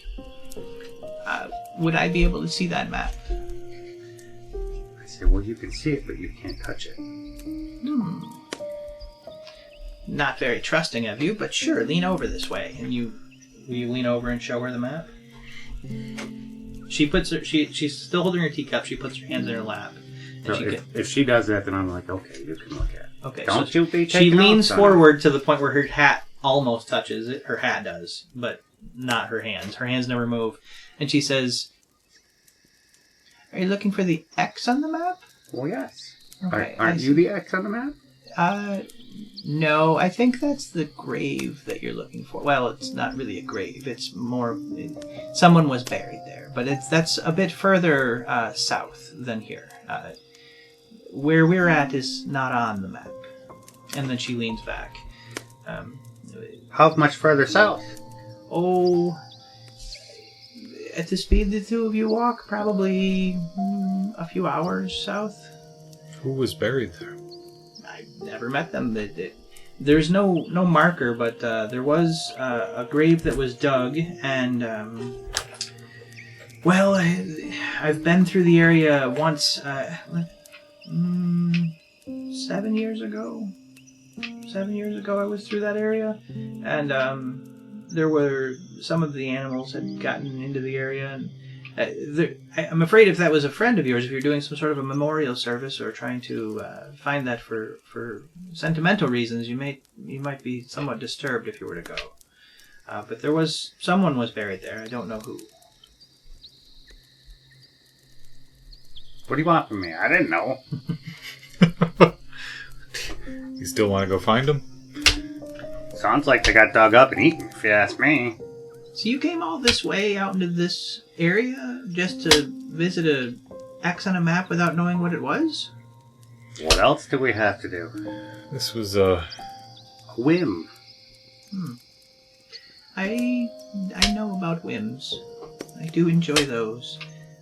Would I be able to see that map? I say, well, you can see it, but you can't touch it. Not very trusting of you, but sure, lean over this way. And you lean over and show her the map? She's still holding her teacup. She puts her hands in her lap. So if she does that, then I'm like, okay, you can look at it. Okay, Don't so you be she taking leans notes on forward to the point where her hat almost touches it. Her hat does, but not her hands. Her hands never move. And she says, "Are you looking for the X on the map?" Well, yes. Okay, Aren't you the X on the map? No, I think that's the grave that you're looking for. Well, it's not really a grave. It's more... someone was buried there. But that's a bit further south than here. Where we're at is not on the map. And then she leans back. How much further south? Oh... At the speed the two of you walk, probably a few hours south. Who was buried there? I never met them. There's no marker, but there was a grave that was dug, and well, I've been through the area once. 7 years ago. 7 years ago, I was through that area, and there were some of the animals had gotten into the area, and I'm afraid if that was a friend of yours, if you're doing some sort of a memorial service or trying to find that for sentimental reasons, you might be somewhat disturbed if you were to go. But someone was buried there. I don't know who. What do you want from me? I didn't know. You still want to go find him? Sounds like they got dug up and eaten, if you ask me. So you came all this way out into this area just to visit a X on a map without knowing what it was? What else do we have to do? This was a whim. I know about whims. I do enjoy those.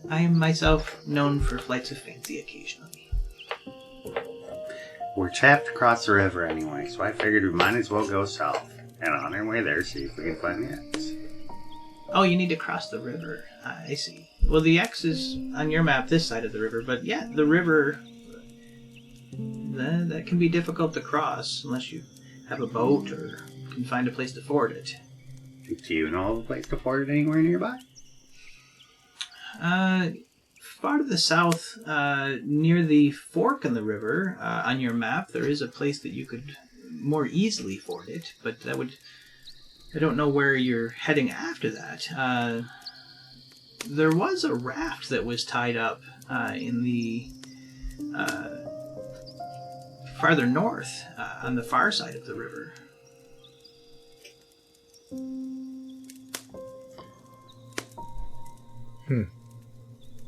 I am myself known for flights of fancy occasionally. We're trapped across the river anyway, so I figured we might as well go south. And on our way there, see if we can find the X. Oh, you need to cross the river. I see. Well, the X is on your map this side of the river, but yeah, the river... that can be difficult to cross unless you have a boat or can find a place to ford it. Do you know of a place to ford it anywhere nearby? Far to the south, near the fork in the river, on your map, there is a place that you could more easily ford it, but that would I don't know where you're heading after that. There was a raft that was tied up in the farther north, on the far side of the river.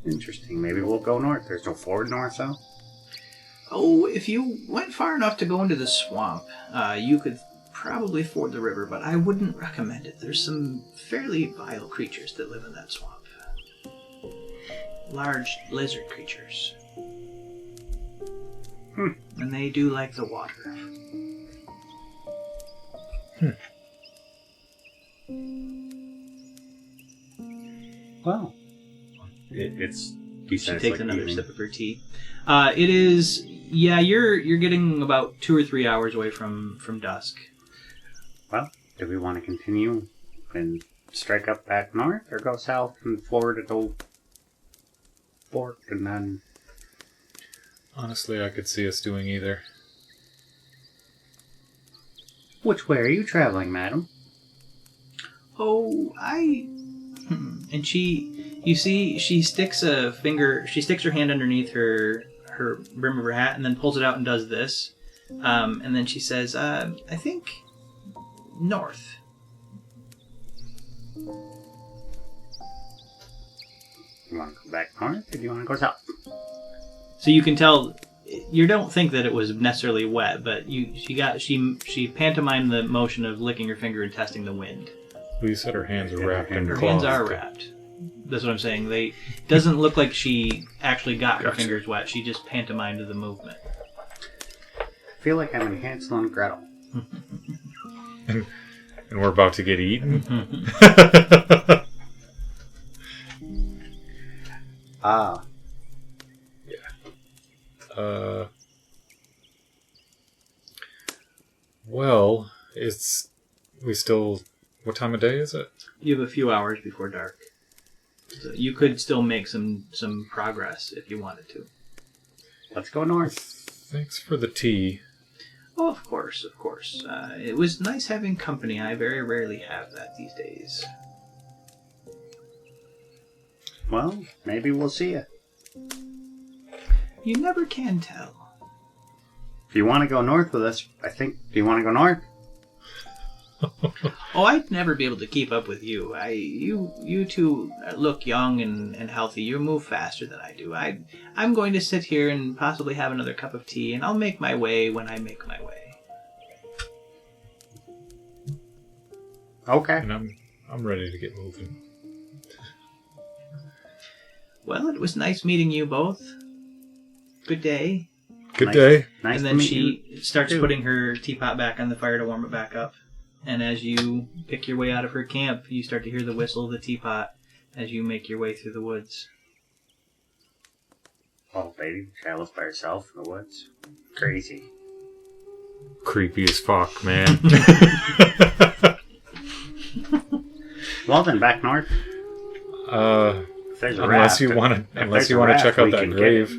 Interesting. Maybe we'll go north. There's no ford north, though? Oh, if you went far enough to go into the swamp, you could probably ford the river, but I wouldn't recommend it. There's some fairly vile creatures that live in that swamp. Large lizard creatures. And they do like the water. Well, it's... You She said it's takes like another evening. sip of her tea. It is... Yeah, you're getting about 2 or 3 hours away from dusk. Well, do we want to continue and strike up back north, or go south and forward at Old Fort, and then... Honestly, I could see us doing either. Which way are you traveling, madam? Oh, And you see, she sticks her hand underneath her brim of her hat and then pulls it out and does this. And then she says, I think north. You want to go back north, or do you want to go south? So you can tell, you don't think that it was necessarily wet, but she pantomimed the motion of licking her finger and testing the wind. Well, you said her hands are wrapped in Her cloth. hands are wrapped. That's what I'm saying. Doesn't look like she actually got her Gotcha. fingers wet. She just pantomimed the movement. I feel like I'm in Hansel and Gretel. And we're about to get eaten? Ah, Well, what time of day is it? You have a few hours before dark. So you could still make some progress if you wanted to. let's go north. Thanks for the tea. Oh, of course. It was nice having company. I very rarely have that these days. Well, maybe we'll see you. You never can tell. If you want to go north with us, do you want to go north? Oh, I'd never be able to keep up with you. You two look young and healthy. You move faster than I do. I'm going to sit here and possibly have another cup of tea, and I'll make my way when I make my way. Okay. And I'm ready to get moving. Well, it was nice meeting you both. Good day. Good Nice. day. Nice And to then meet she you. starts too. putting her teapot back on the fire to warm it back up. And as you pick your way out of her camp, you start to hear the whistle of the teapot as you make your way through the woods. Oh, baby, travels by herself in the woods. Crazy. Creepy as fuck, man. Well, then, back north. If there's a raft, Unless you want if to there's a check raft, out we that can get grave. it.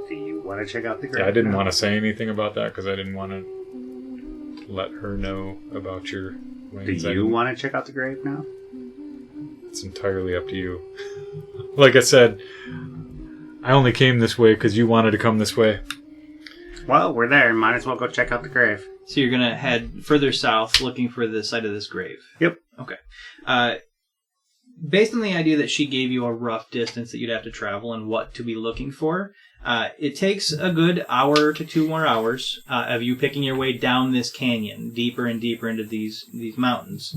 Do you want to check out the grave? Yeah, I didn't now? want to say anything about that because I didn't want to let her know about your Do wings. you want to check out the grave now? It's entirely up to you. Like I said, I only came this way because you wanted to come this way. Well, we're there. Might as well go check out the grave. So you're going to head further south looking for the site of this grave. Yep. Okay. Based on the idea that she gave you a rough distance that you'd have to travel and what to be looking for, it takes a good hour to 2 more hours of you picking your way down this canyon, deeper and deeper into these mountains,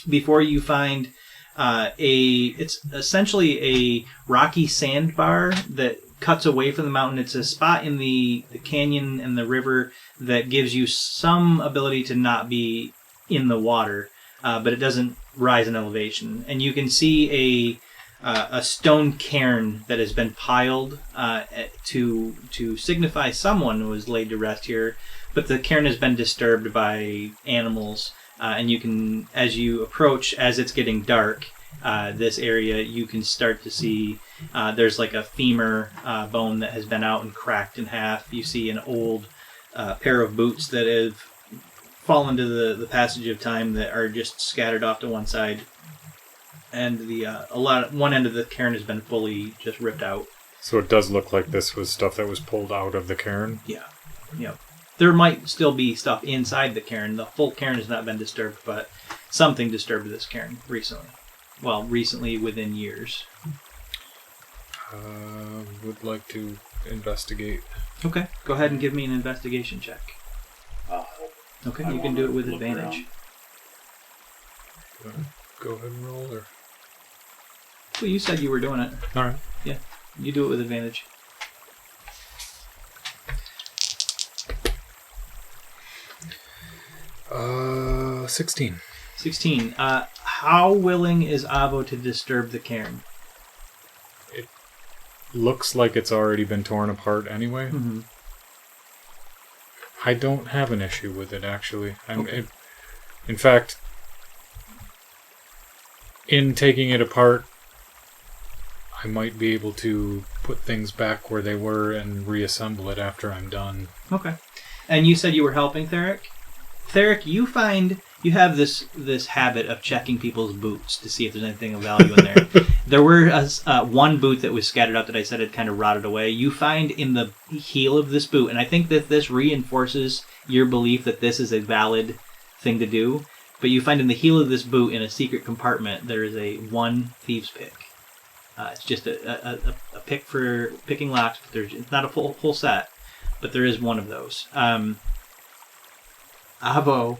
before you find it's essentially a rocky sandbar that cuts away from the mountain. It's a spot in the canyon and the river that gives you some ability to not be in the water, but it doesn't rise in elevation. And you can see a stone cairn that has been piled to signify someone was laid to rest here, but the cairn has been disturbed by animals. And you can, as you approach, as it's getting dark, this area, you can start to see there's like a femur bone that has been out and cracked in half. You see an old pair of boots that have fall into the passage of time that are just scattered off to one side, and one end of the cairn has been fully just ripped out. So it does look like this was stuff that was pulled out of the cairn. Yeah. Yep. There might still be stuff inside the cairn. The full cairn has not been disturbed, but something disturbed this cairn recently. Well, recently within years. Would like to investigate. Okay. Go ahead and give me an investigation check. Okay, you can do it with look advantage. Go ahead and roll, or... Well, you said you were doing it. All right. Yeah, you do it with advantage. Uh, 16. 16. How willing is Avo to disturb the cairn? It looks like it's already been torn apart anyway. Mm-hmm. I don't have an issue with it, actually. Okay. In fact, in taking it apart, I might be able to put things back where they were and reassemble it after I'm done. Okay. And you said you were helping Theric? Theric, you find you have this habit of checking people's boots to see if there's anything of value in there. There were one boot that was scattered out that I said had kind of rotted away. You find in the heel of this boot, and I think that this reinforces your belief that this is a valid thing to do, but you find in the heel of this boot in a secret compartment there is a one thieves pick. It's just a pick for picking locks, but it's not a full set, but there is one of those. Avo,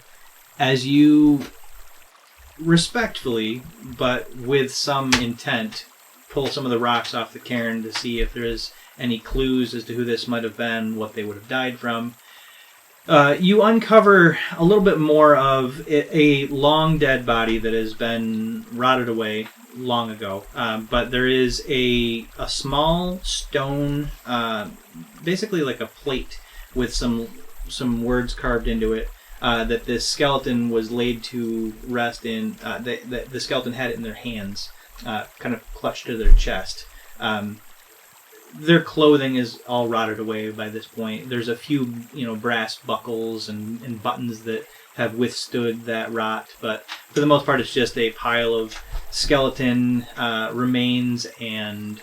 as you respectfully, but with some intent, pull some of the rocks off the cairn to see if there is any clues as to who this might have been, what they would have died from, you uncover a little bit more of a long dead body that has been rotted away long ago. But there is a small stone, basically like a plate with some words carved into it. That this skeleton was laid to rest in, that the skeleton had it in their hands, kind of clutched to their chest. Their clothing is all rotted away by this point. There's a few, brass buckles and buttons that have withstood that rot, but for the most part it's just a pile of skeleton remains and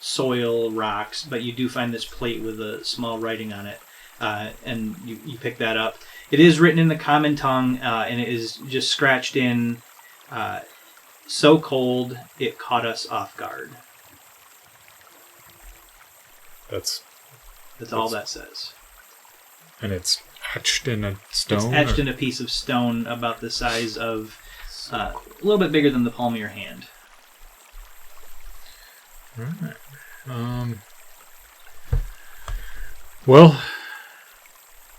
soil, rocks, but you do find this plate with a small writing on it. And you pick that up. It is written in the common tongue, and it is just scratched in, so cold it caught us off guard. That's all that says. And it's etched in a stone? It's etched in a piece of stone about the size of, a little bit bigger than the palm of your hand. Alright. Well...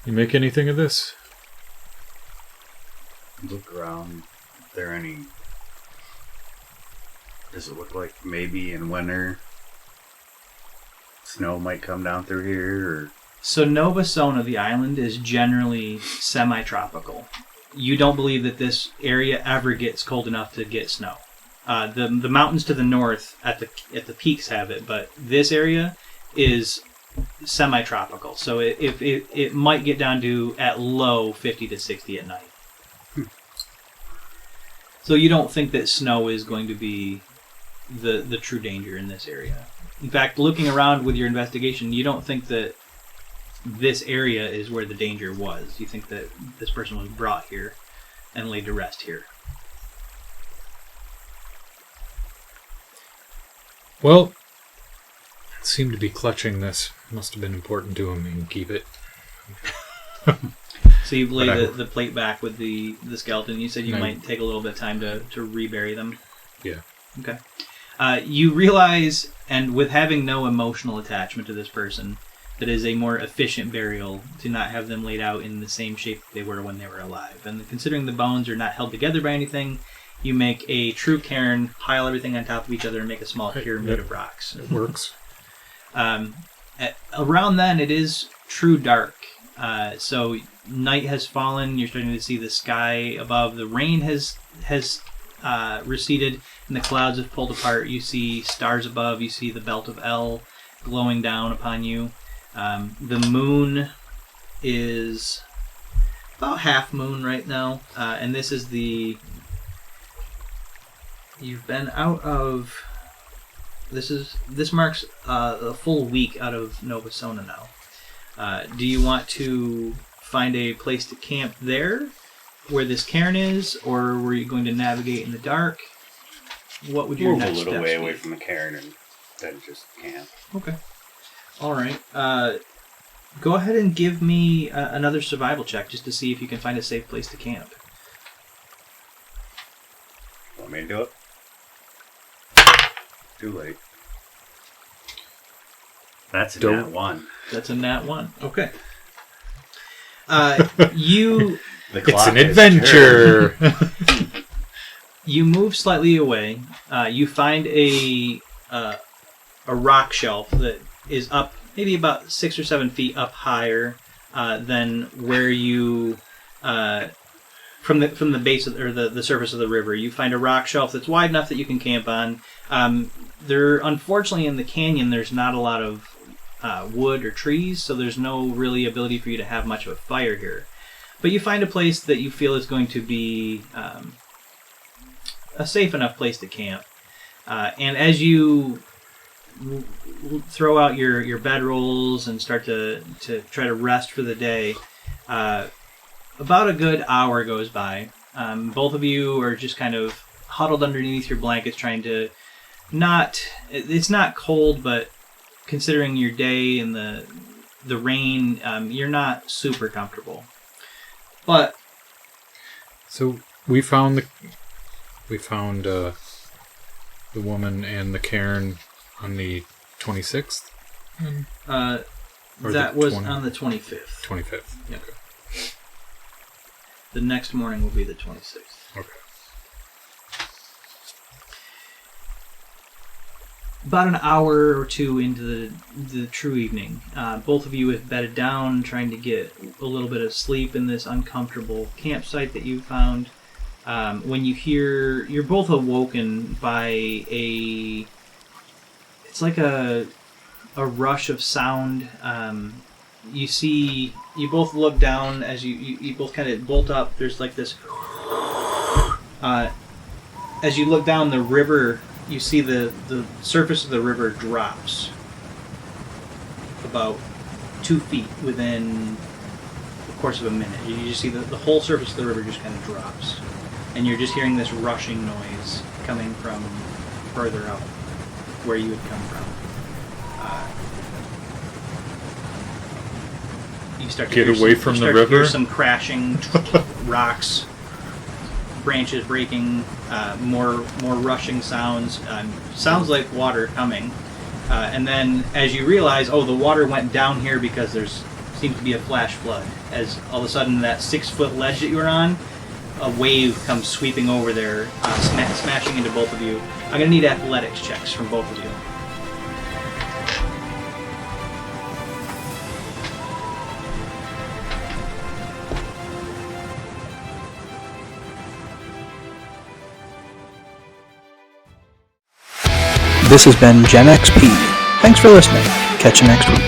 You make anything of this? Look around. Is there any... Does it look like maybe in winter snow might come down through here? Or... So Nova Sona, the island, is generally semi-tropical. You don't believe that this area ever gets cold enough to get snow. The mountains to the north at the peaks have it, but this area is semi-tropical, so it might get down to at low 50 to 60 at night. So you don't think that snow is going to be the true danger in this area. In fact, looking around with your investigation, you don't think that this area is where the danger was. You think that this person was brought here and laid to rest here. Well, seemed to be clutching this. Must have been important to him and keep it. So you lay the plate back with the skeleton. You said you might take a little bit of time to rebury them. Yeah. Okay. You realize, and with having no emotional attachment to this person, that is a more efficient burial to not have them laid out in the same shape they were when they were alive. And considering the bones are not held together by anything, you make a true cairn, pile everything on top of each other, and make a small pyramid of rocks. It works. Around then, it is true dark. So night has fallen. You're starting to see the sky above. The rain has receded, and the clouds have pulled apart. You see stars above. You see the belt of El glowing down upon you. The moon is about half moon right now, and this is you've been out of, this marks a full week out of Nova Sona now. Do you want to find a place to camp there, where this cairn is, or were you going to navigate in the dark? What would your Move a next little steps way be? away from the cairn and then just camp. Okay. All right. Go ahead and give me another survival check just to see if you can find a safe place to camp. Want me to do it? Too late. That's a nat 1. That's a nat 1. Okay. You The It's clock an has adventure. you move slightly away. You find a rock shelf that is up maybe about 6 or 7 feet up higher than where you from the base of, or the surface of the river. You find a rock shelf that's wide enough that you can camp on. Unfortunately, in the canyon, there's not a lot of wood or trees, so there's no really ability for you to have much of a fire here. But you find a place that you feel is going to be a safe enough place to camp. And as you throw out your bedrolls and start to try to rest for the day, about a good hour goes by. Both of you are just kind of huddled underneath your blankets, trying to it's not cold, but considering your day and the rain, you're not super comfortable. But So we found the woman and the cairn on the 26th. Or that the was 20 on the 25th. 25th. Yeah. Okay. The next morning will be the 26th. Okay. About an hour or two into the true evening, both of you have bedded down, trying to get a little bit of sleep in this uncomfortable campsite that you found. When you're both awoken by it's like a rush of sound. You both look down as you both kind of bolt up. There's like this. As you look down the river, you see the surface of the river drops about 2 feet within the course of a minute. You just see the whole surface of the river just kind of drops. And you're just hearing this rushing noise coming from further out where you had come from. You start to Get hear away some, from you the start to hear river? some crashing, rocks, branches breaking, more rushing sounds. Sounds like water coming. And then as you realize, the water went down here because there's seems to be a flash flood. As all of a sudden that 6-foot ledge that you were on, a wave comes sweeping over there, smashing into both of you. I'm going to need athletics checks from both of you. This has been Gen XP. Thanks for listening. Catch you next week.